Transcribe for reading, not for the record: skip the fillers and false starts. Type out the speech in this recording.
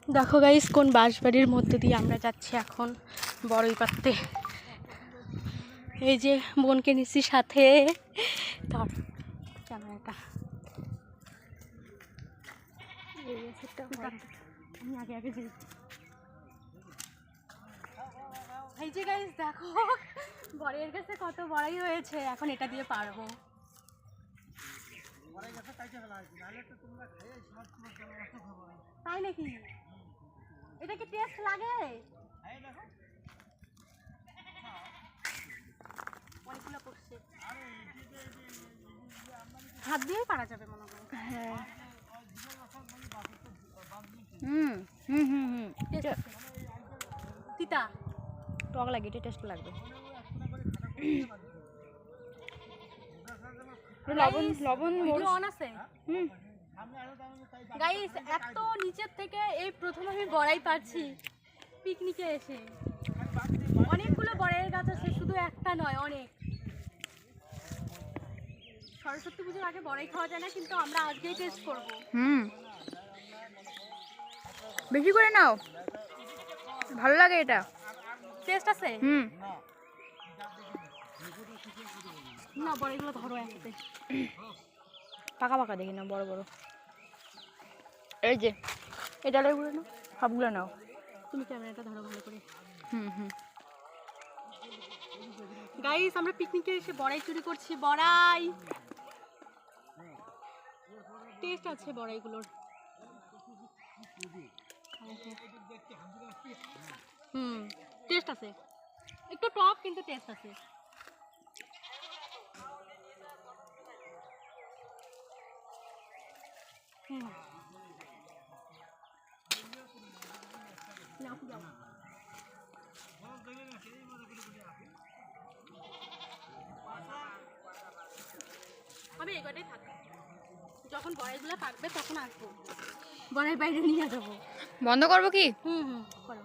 দেখো গাইস কোন বাঁশবাড়ির মধ্য দিয়ে আমরা যাচ্ছি এখন বড়ই পাড়তে। এই যে বোনকে নিচ্ছি সাথে, ধর ক্যামেরাটা। আমি আগে আগে যাই। এই যে গাইস দেখো বড়ের কাছে কত বড়াই হয়েছে, এখন এটা দিয়ে পারবো। তাই নাকি? এটা কি টেস্ট লাগে? অনেকগুলো পড়ছে, হাত দিয়েই পারা যাবে মনে হয়। হ্যাঁ তিতা টক লাগে, এটা টেস্ট লাগবে। লবণ লবণ অন আছে। গাইস এত নিচের থেকে এই প্রথম আমি বড়াই পাচ্ছি পিকনিকে এসে। অনেকগুলো বড়াইয়ের গাছ আছে, শুধু একটা নয়, অনেক। সরস্বতী পুজোর আগে বড়াই খাওয়া যায় না, কিন্তু আমরা আজকেই টেস্ট করব। বেশি করে নাও, ভালো লাগে এটা। টেস্ট আছে। না বড়াইগুলো ধরো একসাথে, পাকা পাকা দেখি না, বড় বড়। এই যে এটা লাগবে না, সবগুলো নাও। তুমি ক্যামেরাটা ধরো ভালো করে। গাইস আমরা পিকনিকে এসে বড়াই চুরি করছি। বড়াই টেস্ট আছে বড়াইগুলোর। টেস্ট আছে, একটু টক কিন্তু টেস্ট আছে। আমি এই কটাই থাকবো, যখন বড়াইগুলো পাকবে তখন আসবো, বড়াই বাইরে নিয়ে যাবো। বন্ধ করবো কি? করো।